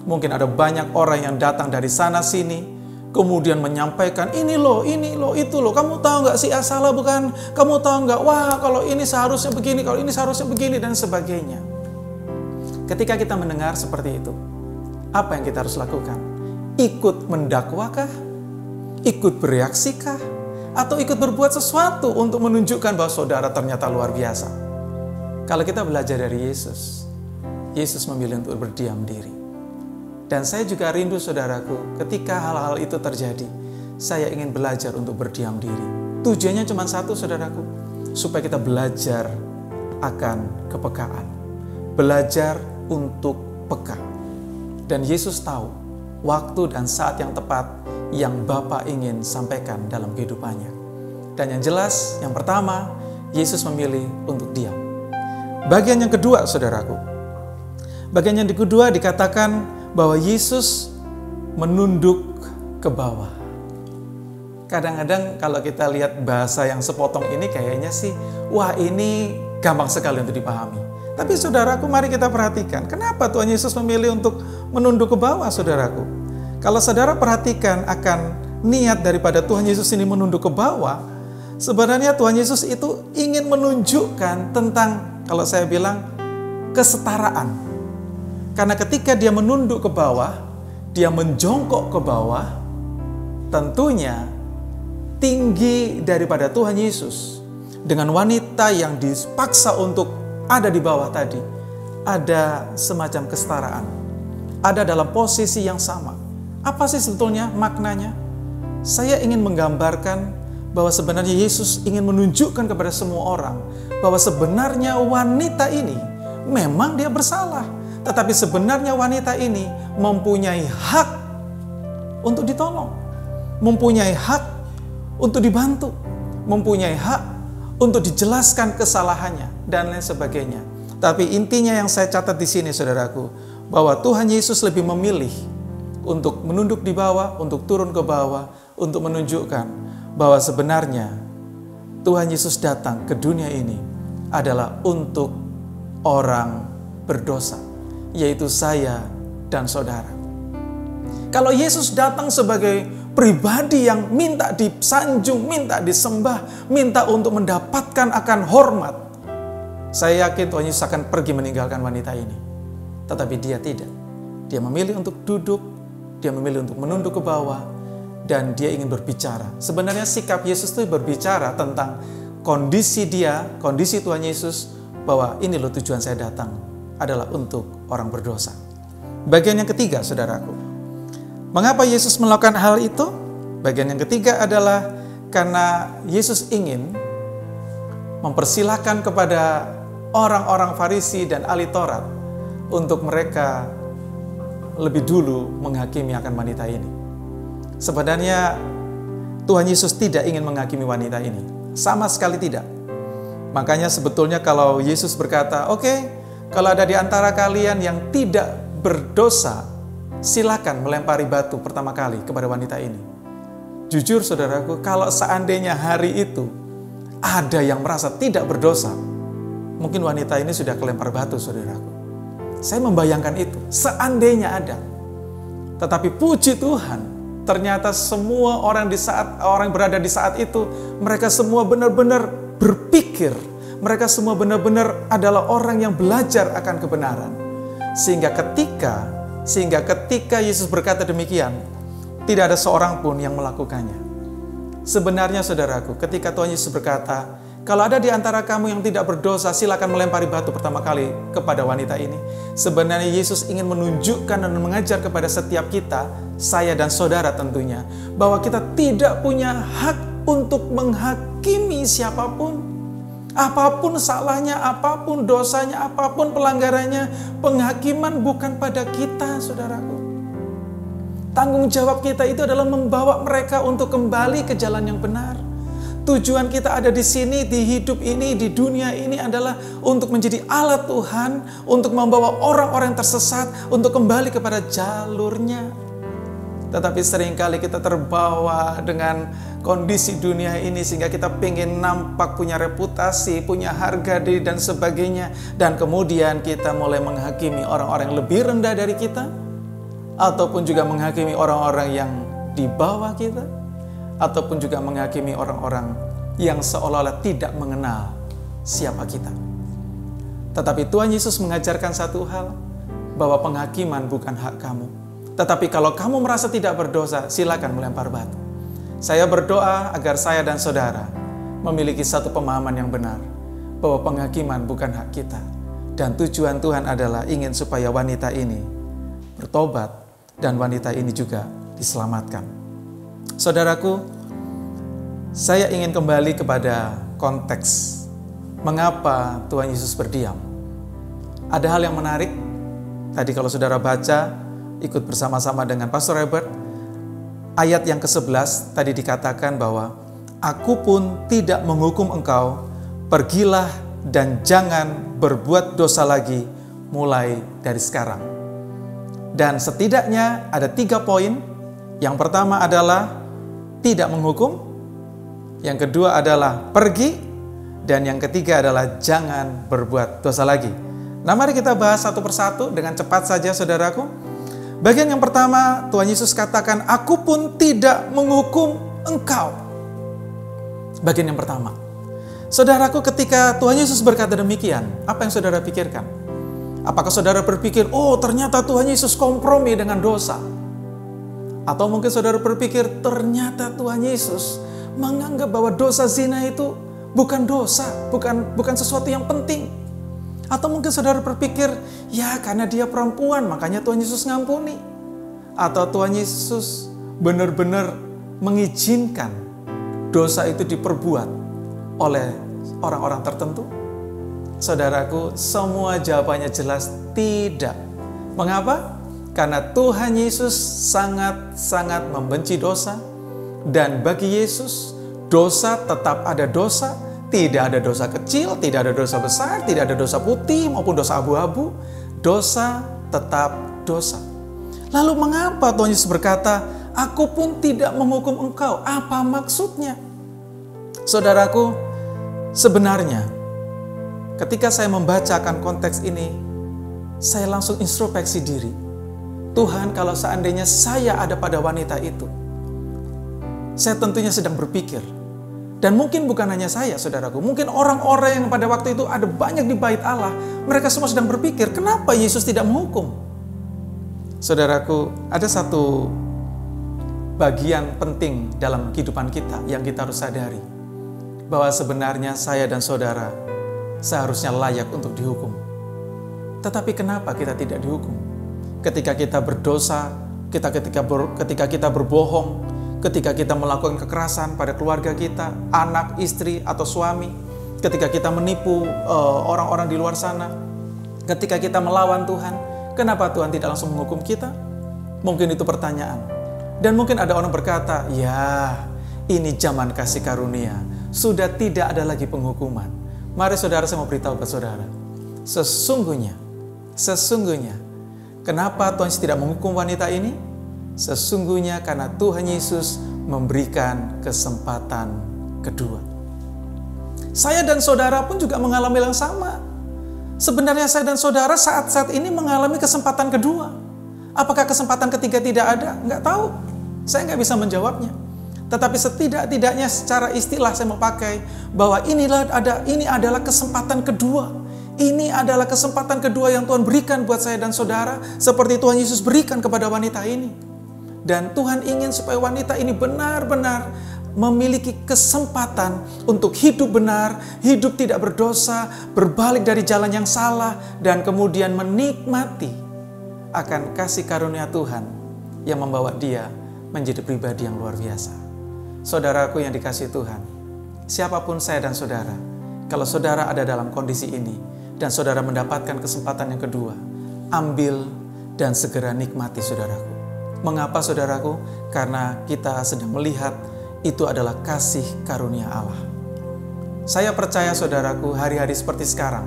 Mungkin ada banyak orang yang datang dari sana sini, kemudian menyampaikan ini loh, itu loh. Kamu tahu nggak si A salah bukan? Kamu tahu nggak? Wah, kalau ini seharusnya begini, kalau ini seharusnya begini dan sebagainya. Ketika kita mendengar seperti itu, apa yang kita harus lakukan? Ikut mendakwakah? Ikut bereaksikah? Atau ikut berbuat sesuatu untuk menunjukkan bahwa saudara ternyata luar biasa? Kalau kita belajar dari Yesus, Yesus memilih untuk berdiam diri. Dan saya juga rindu saudaraku, ketika hal-hal itu terjadi, saya ingin belajar untuk berdiam diri. Tujuannya cuma satu saudaraku, supaya kita belajar akan kepekaan. Belajar untuk peka. Dan Yesus tahu waktu dan saat yang tepat yang Bapa ingin sampaikan dalam kehidupannya. Dan yang jelas, yang pertama, Yesus memilih untuk diam. Bagian yang kedua saudaraku, bagian yang kedua dikatakan bahwa Yesus menunduk ke bawah. Kadang-kadang kalau kita lihat bahasa yang sepotong ini kayaknya sih, wah ini gampang sekali untuk dipahami. Tapi saudaraku, mari kita perhatikan, kenapa Tuhan Yesus memilih untuk menunduk ke bawah saudaraku? Kalau saudara perhatikan akan niat daripada Tuhan Yesus ini menunduk ke bawah, sebenarnya Tuhan Yesus itu ingin menunjukkan tentang, kalau saya bilang, kesetaraan. Karena ketika dia menunduk ke bawah, dia menjongkok ke bawah, tentunya tinggi daripada Tuhan Yesus dengan wanita yang dipaksa untuk ada di bawah tadi, ada semacam kesetaraan, ada dalam posisi yang sama. Apa sih sebetulnya maknanya? Saya ingin menggambarkan bahwa sebenarnya Yesus ingin menunjukkan kepada semua orang bahwa sebenarnya wanita ini memang dia bersalah. Tetapi sebenarnya wanita ini mempunyai hak untuk ditolong, mempunyai hak untuk dibantu, mempunyai hak untuk dijelaskan kesalahannya, dan lain sebagainya. Tapi intinya yang saya catat di sini saudaraku, bahwa Tuhan Yesus lebih memilih untuk menunduk di bawah, untuk turun ke bawah, untuk menunjukkan bahwa sebenarnya Tuhan Yesus datang ke dunia ini adalah untuk orang berdosa, yaitu saya dan saudara. Kalau Yesus datang sebagai pribadi yang minta disanjung, minta disembah, minta untuk mendapatkan akan hormat, saya yakin Tuhan Yesus akan pergi meninggalkan wanita ini. Tetapi dia tidak. Dia memilih untuk duduk, dia memilih untuk menunduk ke bawah, dan dia ingin berbicara. Sebenarnya sikap Yesus itu berbicara tentang kondisi dia, kondisi Tuhan Yesus, bahwa ini loh tujuan saya datang adalah untuk orang berdosa. Bagian yang ketiga, saudaraku. Mengapa Yesus melakukan hal itu? Bagian yang ketiga adalah karena Yesus ingin mempersilahkan kepada orang-orang Farisi dan ahli Taurat untuk mereka lebih dulu menghakimi akan wanita ini. Sebenarnya Tuhan Yesus tidak ingin menghakimi wanita ini. Sama sekali tidak. Makanya sebetulnya kalau Yesus berkata, oke, kalau ada di antara kalian yang tidak berdosa, silakan melempari batu pertama kali kepada wanita ini. Jujur saudaraku, kalau seandainya hari itu ada yang merasa tidak berdosa, mungkin wanita ini sudah kelempar batu saudaraku. Saya membayangkan itu, seandainya ada. Tetapi puji Tuhan, ternyata semua orang berada di saat itu, mereka semua benar-benar berpikir, mereka semua benar-benar adalah orang yang belajar akan kebenaran. Sehingga ketika Yesus berkata demikian, tidak ada seorang pun yang melakukannya. Sebenarnya saudaraku, ketika Tuhan Yesus berkata, kalau ada di antara kamu yang tidak berdosa, silakan melempari batu pertama kali kepada wanita ini. Sebenarnya Yesus ingin menunjukkan dan mengajar kepada setiap kita, saya dan saudara tentunya, bahwa kita tidak punya hak untuk menghakimi siapapun. Apapun salahnya, apapun dosanya, apapun pelanggarannya, penghakiman bukan pada kita, saudaraku. Tanggung jawab kita itu adalah membawa mereka untuk kembali ke jalan yang benar. Tujuan kita ada di sini, di hidup ini, di dunia ini adalah untuk menjadi alat Tuhan, untuk membawa orang-orang yang tersesat, untuk kembali kepada jalurnya. Tetapi seringkali kita terbawa dengan kondisi dunia ini sehingga kita pengen nampak punya reputasi, punya harga diri dan sebagainya. Dan kemudian kita mulai menghakimi orang-orang yang lebih rendah dari kita, ataupun juga menghakimi orang-orang yang di bawah kita, ataupun juga menghakimi orang-orang yang seolah-olah tidak mengenal siapa kita. Tetapi Tuhan Yesus mengajarkan satu hal, bahwa penghakiman bukan hak kamu. Tetapi kalau kamu merasa tidak berdosa, silakan melempar batu. Saya berdoa agar saya dan saudara memiliki satu pemahaman yang benar, bahwa penghakiman bukan hak kita. Dan tujuan Tuhan adalah ingin supaya wanita ini bertobat, dan wanita ini juga diselamatkan. Saudaraku, saya ingin kembali kepada konteks mengapa Tuhan Yesus berdiam. Ada hal yang menarik. Tadi kalau saudara baca, ikut bersama-sama dengan Pastor Robert, ayat yang ke-11 tadi dikatakan bahwa aku pun tidak menghukum engkau, pergilah dan jangan berbuat dosa lagi mulai dari sekarang. Dan setidaknya ada 3 poin. Yang pertama adalah tidak menghukum, yang kedua adalah pergi, dan yang ketiga adalah jangan berbuat dosa lagi. Nah, mari kita bahas satu persatu dengan cepat saja saudaraku. Bagian yang pertama, Tuhan Yesus katakan, aku pun tidak menghukum engkau. Bagian yang pertama. Saudaraku, ketika Tuhan Yesus berkata demikian, apa yang saudara pikirkan? Apakah saudara berpikir, oh ternyata Tuhan Yesus kompromi dengan dosa? Atau mungkin saudara berpikir, ternyata Tuhan Yesus menganggap bahwa dosa zina itu bukan dosa, bukan sesuatu yang penting. Atau mungkin saudara berpikir, ya karena dia perempuan, makanya Tuhan Yesus ngampuni. Atau Tuhan Yesus benar-benar mengizinkan dosa itu diperbuat oleh orang-orang tertentu. Saudaraku, semua jawabannya jelas tidak. Mengapa? Karena Tuhan Yesus sangat-sangat membenci dosa. Dan bagi Yesus, dosa tetap ada dosa. Tidak ada dosa kecil, tidak ada dosa besar, tidak ada dosa putih maupun dosa abu-abu. Dosa tetap dosa. Lalu mengapa Tuhan Yesus berkata, aku pun tidak menghukum engkau? Apa maksudnya? Saudaraku, sebenarnya ketika saya membacakan konteks ini, saya langsung introspeksi diri. Tuhan, kalau seandainya saya ada pada wanita itu, saya tentunya sedang berpikir. Dan mungkin bukan hanya saya, saudaraku. Mungkin orang-orang yang pada waktu itu ada banyak di bait Allah. Mereka semua sedang berpikir, kenapa Yesus tidak menghukum? Saudaraku, ada satu bagian penting dalam kehidupan kita yang kita harus sadari. Bahwa sebenarnya saya dan saudara seharusnya layak untuk dihukum. Tetapi kenapa kita tidak dihukum? Ketika kita berdosa, ketika kita berbohong, ketika kita melakukan kekerasan pada keluarga kita, anak, istri, atau suami, ketika kita menipu orang-orang di luar sana, ketika kita melawan Tuhan, kenapa Tuhan tidak langsung menghukum kita? Mungkin itu pertanyaan. Dan mungkin ada orang berkata, ya ini zaman kasih karunia, sudah tidak ada lagi penghukuman. Mari saudara, saya mau beritahu ke saudara, sesungguhnya, kenapa Tuhan Yesus tidak menghukum wanita ini? Sesungguhnya karena Tuhan Yesus memberikan kesempatan kedua. Saya dan saudara pun juga mengalami yang sama. Sebenarnya saya dan saudara saat-saat ini mengalami kesempatan kedua. Apakah kesempatan ketiga tidak ada? Nggak tahu. Saya nggak bisa menjawabnya. Tetapi setidak-tidaknya secara istilah saya mau pakai bahwa ini adalah kesempatan kedua. Ini adalah kesempatan kedua yang Tuhan berikan buat saya dan saudara, seperti Tuhan Yesus berikan kepada wanita ini. Dan Tuhan ingin supaya wanita ini benar-benar memiliki kesempatan untuk hidup benar, hidup tidak berdosa, berbalik dari jalan yang salah, dan kemudian menikmati akan kasih karunia Tuhan yang membawa dia menjadi pribadi yang luar biasa. Saudaraku yang dikasihi Tuhan, siapapun saya dan saudara, kalau saudara ada dalam kondisi ini dan saudara mendapatkan kesempatan yang kedua, ambil dan segera nikmati saudaraku. Mengapa saudaraku? Karena kita sedang melihat itu adalah kasih karunia Allah. Saya percaya saudaraku, hari-hari seperti sekarang,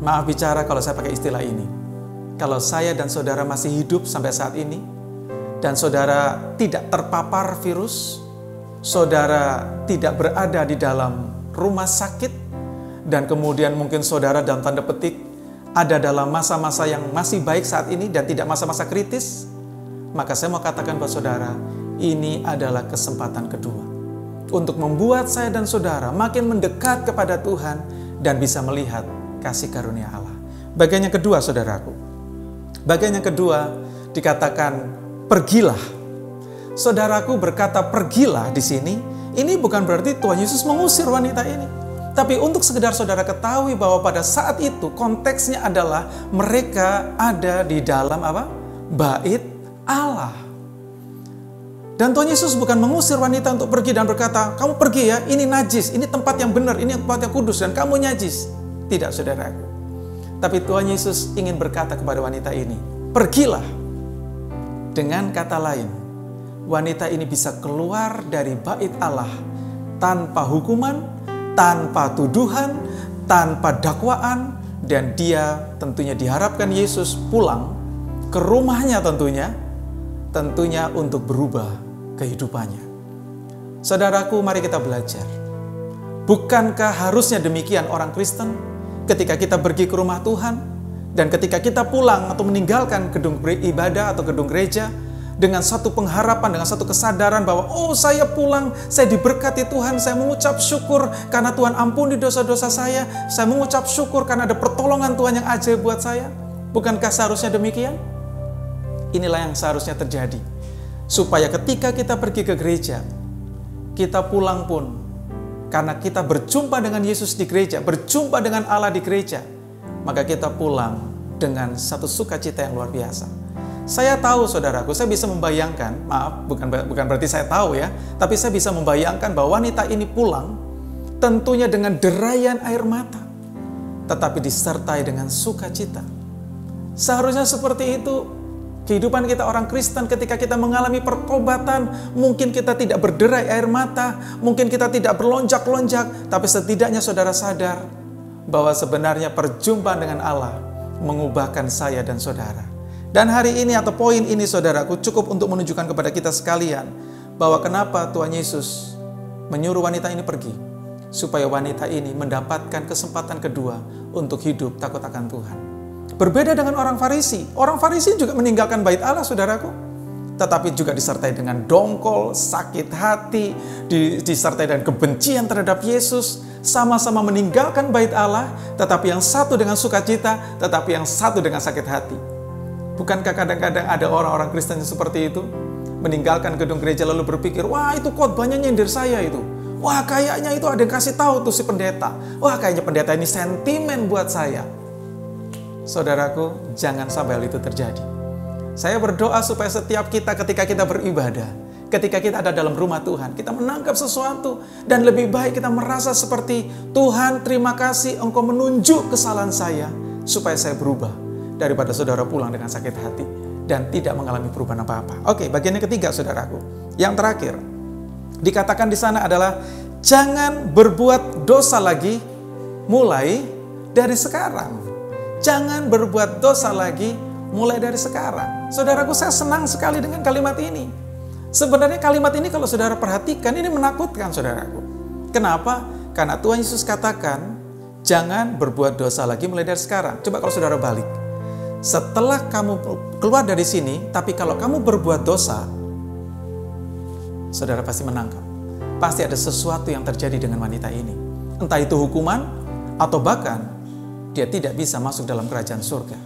maaf bicara kalau saya pakai istilah ini, kalau saya dan saudara masih hidup sampai saat ini, dan saudara tidak terpapar virus, saudara tidak berada di dalam rumah sakit, dan kemudian mungkin saudara dalam tanda petik ada dalam masa-masa yang masih baik saat ini dan tidak masa-masa kritis, maka saya mau katakan buat saudara, ini adalah kesempatan kedua untuk membuat saya dan saudara makin mendekat kepada Tuhan dan bisa melihat kasih karunia Allah. Bagian yang kedua saudaraku, bagian yang kedua dikatakan pergilah. Saudaraku berkata pergilah di sini, ini bukan berarti Tuhan Yesus mengusir wanita ini. Tapi untuk sekedar saudara ketahui bahwa pada saat itu konteksnya adalah mereka ada di dalam apa? Bait Allah. Dan Tuhan Yesus bukan mengusir wanita untuk pergi dan berkata, kamu pergi ya, ini najis, ini tempat yang benar, ini tempat yang kudus, dan kamu najis. Tidak saudaraku. Tapi Tuhan Yesus ingin berkata kepada wanita ini, pergilah. Dengan kata lain, wanita ini bisa keluar dari bait Allah tanpa hukuman, tanpa tuduhan, tanpa dakwaan, dan dia tentunya diharapkan Yesus pulang ke rumahnya tentunya untuk berubah kehidupannya. Saudaraku, mari kita belajar. Bukankah harusnya demikian orang Kristen ketika kita pergi ke rumah Tuhan dan ketika kita pulang atau meninggalkan gedung ibadah atau gedung gereja dengan satu pengharapan, dengan satu kesadaran bahwa saya pulang, saya diberkati Tuhan, saya mengucap syukur karena Tuhan ampuni dosa-dosa saya mengucap syukur karena ada pertolongan Tuhan yang ajaib buat saya. Bukankah seharusnya demikian? Inilah yang seharusnya terjadi. Supaya ketika kita pergi ke gereja, kita pulang pun karena kita berjumpa dengan Yesus di gereja, berjumpa dengan Allah di gereja, maka kita pulang dengan satu sukacita yang luar biasa. Saya tahu saudaraku, saya bisa membayangkan, maaf, bukan berarti saya tahu ya, tapi saya bisa membayangkan bahwa wanita ini pulang tentunya dengan derayan air mata, tetapi disertai dengan sukacita. Seharusnya seperti itu kehidupan kita orang Kristen ketika kita mengalami pertobatan. Mungkin kita tidak berderai air mata, mungkin kita tidak berlonjak-lonjak, tapi setidaknya saudara sadar bahwa sebenarnya perjumpaan dengan Allah mengubahkan saya dan saudara. Dan hari ini atau poin ini saudaraku cukup untuk menunjukkan kepada kita sekalian bahwa kenapa Tuhan Yesus menyuruh wanita ini pergi, supaya wanita ini mendapatkan kesempatan kedua untuk hidup takut akan Tuhan. Berbeda dengan orang Farisi. Orang Farisi juga meninggalkan bait Allah, saudaraku. Tetapi juga disertai dengan dongkol, sakit hati, disertai dengan kebencian terhadap Yesus. Sama-sama meninggalkan bait Allah, tetapi yang satu dengan sukacita, tetapi yang satu dengan sakit hati. Bukankah kadang-kadang ada orang-orang Kristen yang seperti itu? Meninggalkan gedung gereja lalu berpikir, wah itu khotbahnya nyindir saya itu. Wah kayaknya itu ada yang kasih tahu tuh si pendeta. Wah kayaknya pendeta ini sentimen buat saya. Saudaraku, jangan sampai hal itu terjadi. Saya berdoa supaya setiap kita ketika kita beribadah, ketika kita ada dalam rumah Tuhan, kita menangkap sesuatu dan lebih baik kita merasa seperti Tuhan, terima kasih Engkau menunjuk kesalahan saya supaya saya berubah, daripada saudara pulang dengan sakit hati dan tidak mengalami perubahan apa-apa. Oke, bagian yang ketiga saudaraku. Yang terakhir, dikatakan di sana adalah jangan berbuat dosa lagi mulai dari sekarang. Jangan berbuat dosa lagi mulai dari sekarang. Saudaraku, saya senang sekali dengan kalimat ini. Sebenarnya kalimat ini kalau saudara perhatikan, ini menakutkan saudaraku. Kenapa? Karena Tuhan Yesus katakan, jangan berbuat dosa lagi mulai dari sekarang. Coba kalau saudara balik. Setelah kamu keluar dari sini, tapi kalau kamu berbuat dosa, saudara pasti menangkap. Pasti ada sesuatu yang terjadi dengan wanita ini. Entah itu hukuman, atau bahkan dia tidak bisa masuk dalam kerajaan surga.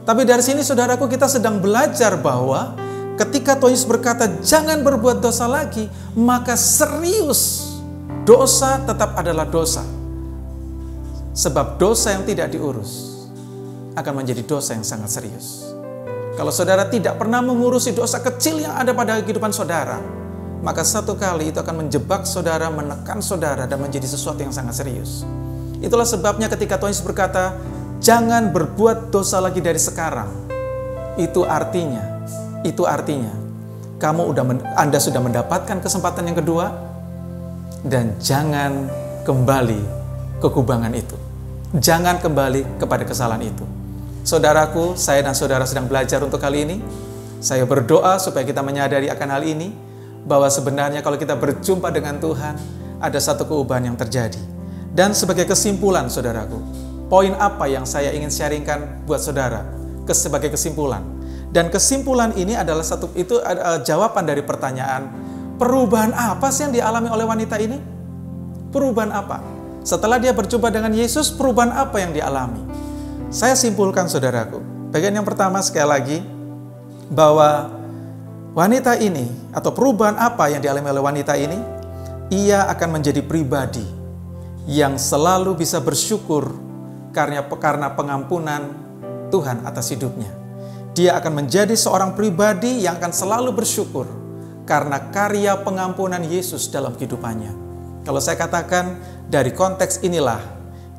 Tapi dari sini saudaraku, kita sedang belajar bahwa ketika Tuhan Yesus berkata, jangan berbuat dosa lagi, maka serius, dosa tetap adalah dosa. Sebab dosa yang tidak diurus akan menjadi dosa yang sangat serius. Kalau saudara tidak pernah mengurusi dosa kecil yang ada pada kehidupan saudara, maka satu kali itu akan menjebak saudara, menekan saudara, dan menjadi sesuatu yang sangat serius. Itulah sebabnya ketika Tuhan Yesus berkata, jangan berbuat dosa lagi dari sekarang. Itu artinya Anda sudah mendapatkan kesempatan yang kedua, dan jangan kembali ke kubangan itu. Jangan kembali kepada kesalahan itu. Saudaraku, saya dan saudara sedang belajar untuk kali ini. Saya berdoa supaya kita menyadari akan hal ini, bahwa sebenarnya kalau kita berjumpa dengan Tuhan, ada satu perubahan yang terjadi. Dan sebagai kesimpulan saudaraku, poin apa yang saya ingin sharingkan buat saudara sebagai kesimpulan? Dan kesimpulan ini adalah jawaban dari pertanyaan, perubahan apa sih yang dialami oleh wanita ini? Perubahan apa? Setelah dia berjumpa dengan Yesus, perubahan apa yang dialami? Saya simpulkan saudaraku, bagian yang pertama sekali lagi, bahwa wanita ini, atau perubahan apa yang dialami oleh wanita ini, ia akan menjadi pribadi yang selalu bisa bersyukur karena pengampunan Tuhan atas hidupnya. Dia akan menjadi seorang pribadi yang akan selalu bersyukur karena karya pengampunan Yesus dalam kehidupannya. Kalau saya katakan dari konteks inilah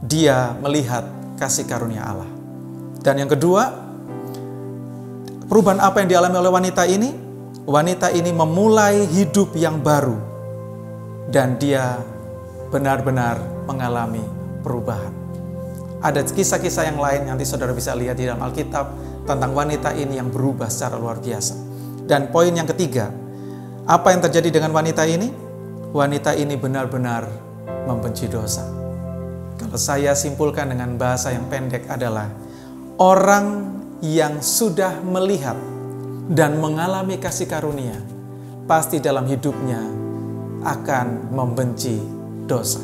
dia melihat kasih karunia Allah. Dan yang kedua, perubahan apa yang dialami oleh wanita ini? Wanita ini memulai hidup yang baru dan dia benar-benar mengalami perubahan. Ada kisah-kisah yang lain nanti saudara bisa lihat di dalam Alkitab tentang wanita ini yang berubah secara luar biasa. Dan poin yang ketiga, apa yang terjadi dengan wanita ini? Wanita ini benar-benar membenci dosa. Kalau saya simpulkan dengan bahasa yang pendek adalah orang yang sudah melihat dan mengalami kasih karunia pasti dalam hidupnya akan membenci dosa.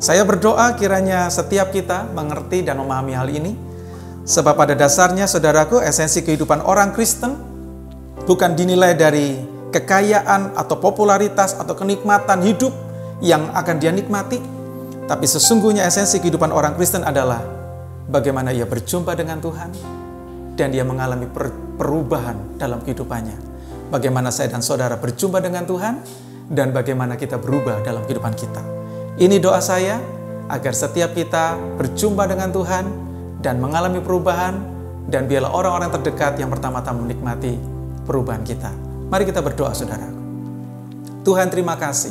Saya berdoa kiranya setiap kita mengerti dan memahami hal ini, sebab pada dasarnya saudaraku, esensi kehidupan orang Kristen bukan dinilai dari kekayaan atau popularitas atau kenikmatan hidup yang akan dia nikmati, tapi sesungguhnya esensi kehidupan orang Kristen adalah bagaimana ia berjumpa dengan Tuhan dan dia mengalami perubahan dalam kehidupannya. Bagaimana saya dan saudara berjumpa dengan Tuhan dan bagaimana kita berubah dalam kehidupan kita. Ini doa saya agar setiap kita berjumpa dengan Tuhan dan mengalami perubahan, dan biarlah orang-orang terdekat yang pertama-tama menikmati perubahan kita. Mari kita berdoa saudaraku. Tuhan, terima kasih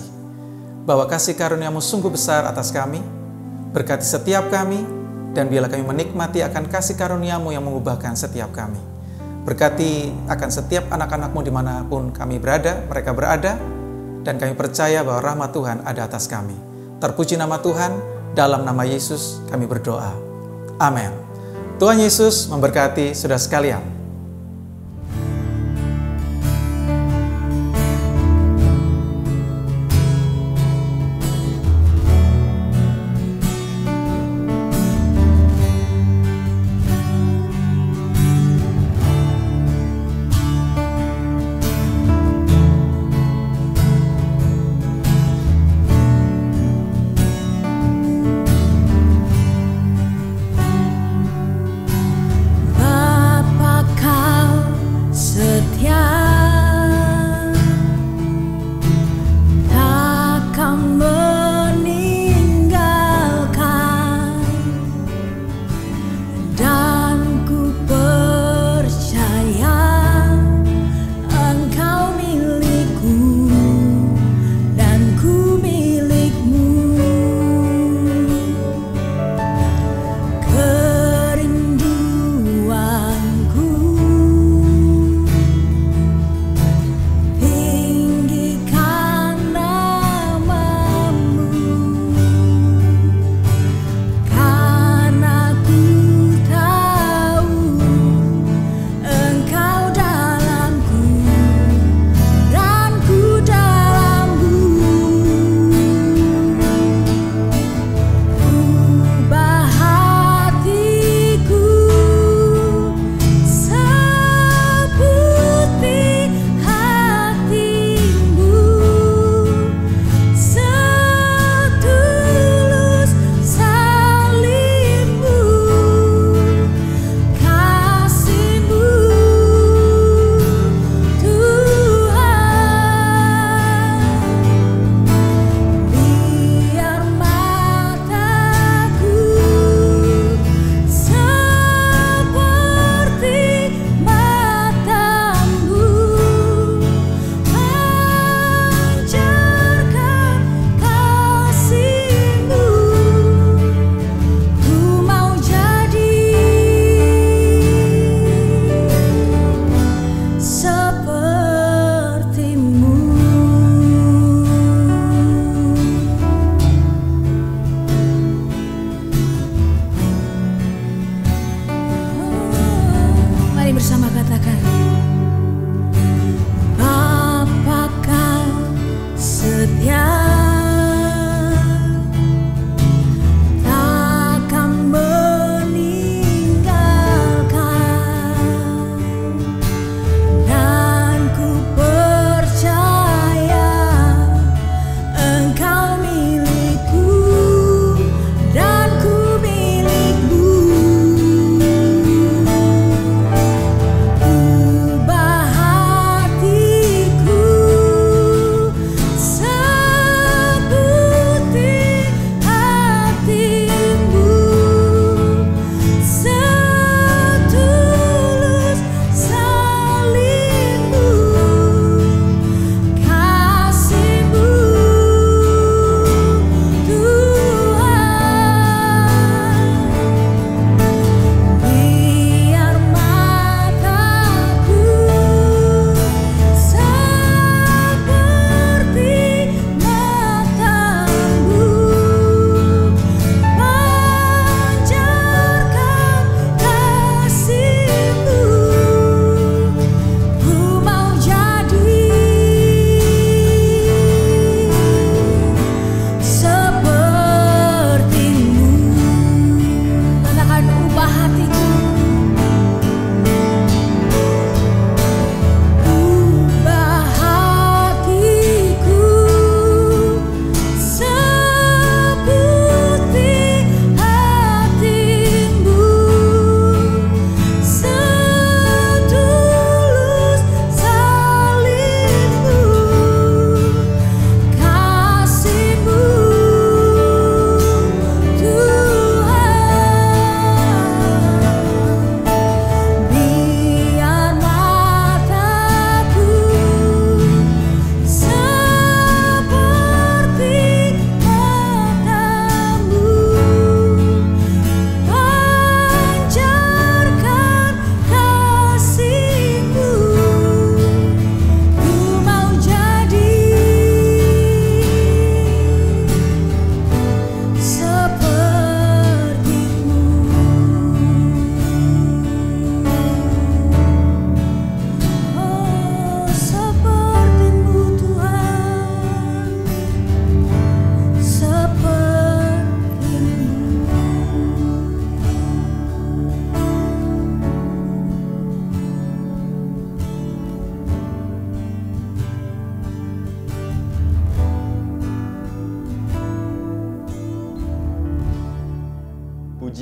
bahwa kasih karunia-Mu sungguh besar atas kami. Berkati setiap kami, dan biarlah kami menikmati akan kasih karunia-Mu yang mengubahkan setiap kami. Berkati akan setiap anak-anak-Mu dimanapun kami berada, mereka berada, dan kami percaya bahwa rahmat Tuhan ada atas kami. Terpuji nama Tuhan, dalam nama Yesus kami berdoa. Amin. Tuhan Yesus memberkati saudara sekalian.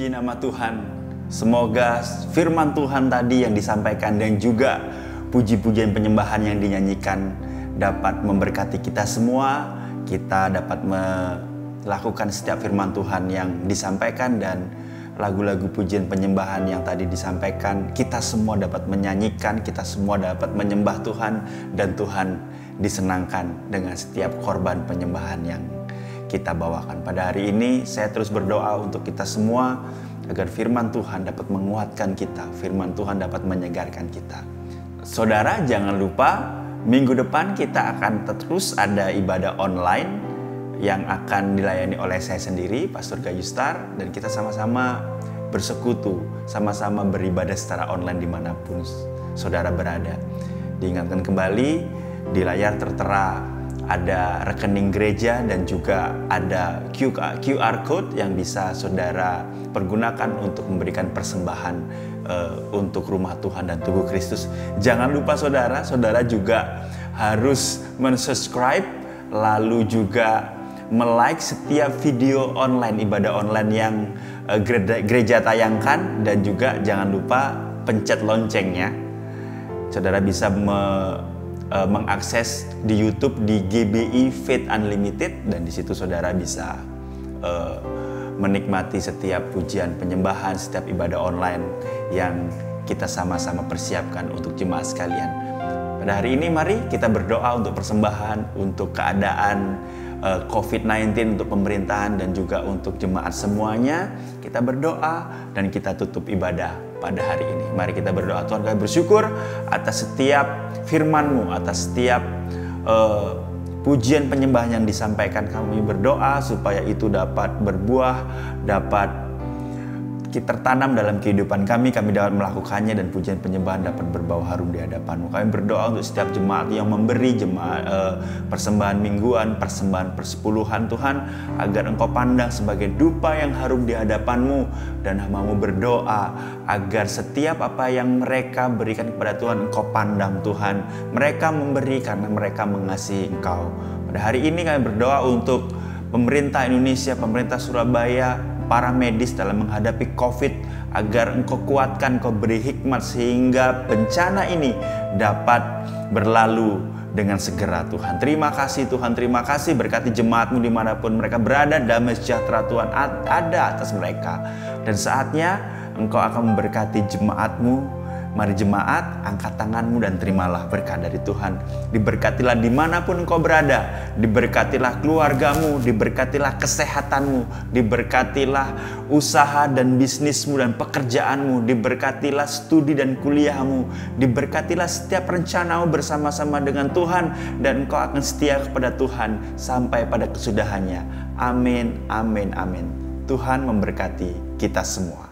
Puji nama Tuhan. Semoga firman Tuhan tadi yang disampaikan dan juga puji-pujian penyembahan yang dinyanyikan dapat memberkati kita semua. Kita dapat melakukan setiap firman Tuhan yang disampaikan dan lagu-lagu pujian penyembahan yang tadi disampaikan. Kita semua dapat menyanyikan, kita semua dapat menyembah Tuhan, dan Tuhan disenangkan dengan setiap korban penyembahan yang kita bawakan. Pada hari ini saya terus berdoa untuk kita semua agar firman Tuhan dapat menguatkan kita, firman Tuhan dapat menyegarkan kita. Saudara, jangan lupa minggu depan kita akan terus ada ibadah online yang akan dilayani oleh saya sendiri, Pastor Gayustar, dan kita sama-sama bersekutu, sama-sama beribadah secara online dimanapun saudara berada. Diingatkan kembali, di layar tertera ada rekening gereja dan juga ada QR code yang bisa saudara pergunakan untuk memberikan persembahan untuk rumah Tuhan dan tubuh Kristus. Jangan lupa saudara juga harus mensubscribe, lalu juga melike setiap video online, ibadah online yang gereja tayangkan, dan juga jangan lupa pencet loncengnya. Saudara bisa mengakses di YouTube di GBI Faith Unlimited, dan di situ saudara bisa menikmati setiap pujian penyembahan, setiap ibadah online yang kita sama-sama persiapkan untuk jemaat sekalian. Pada hari ini mari kita berdoa untuk persembahan, untuk keadaan COVID-19, untuk pemerintahan dan juga untuk jemaat semuanya. Kita berdoa dan kita tutup ibadah pada hari ini. Mari kita berdoa. Tuhan, kami bersyukur atas setiap firman-Mu, atas setiap pujian penyembahan yang disampaikan. Kami berdoa supaya itu dapat berbuah, dapat kita tertanam dalam kehidupan kami dapat melakukannya, dan pujian penyembahan dapat berbau harum di hadapan-Mu. Kami berdoa untuk setiap jemaat yang memberi persembahan mingguan, persembahan persepuluhan Tuhan, agar Engkau pandang sebagai dupa yang harum di hadapan-Mu, dan hamba-Mu berdoa agar setiap apa yang mereka berikan kepada Tuhan, Engkau pandang Tuhan. Mereka memberi karena mereka mengasihi Engkau. Pada hari ini kami berdoa untuk pemerintah Indonesia, pemerintah Surabaya, para medis dalam menghadapi COVID, agar Engkau kuatkan, Engkau beri hikmat sehingga bencana ini dapat berlalu dengan segera Tuhan. Terima kasih Tuhan, terima kasih, berkati jemaat-Mu dimanapun mereka berada, damai sejahtera Tuhan ada atas mereka. Dan saatnya Engkau akan memberkati jemaat-Mu. Mari jemaat, angkat tanganmu dan terimalah berkat dari Tuhan. Diberkatilah dimanapun engkau berada. Diberkatilah keluargamu, diberkatilah kesehatanmu, diberkatilah usaha dan bisnismu dan pekerjaanmu, diberkatilah studi dan kuliahmu, diberkatilah setiap rencanamu bersama-sama dengan Tuhan, dan engkau akan setia kepada Tuhan sampai pada kesudahannya. Amin, amin, amin. Tuhan memberkati kita semua.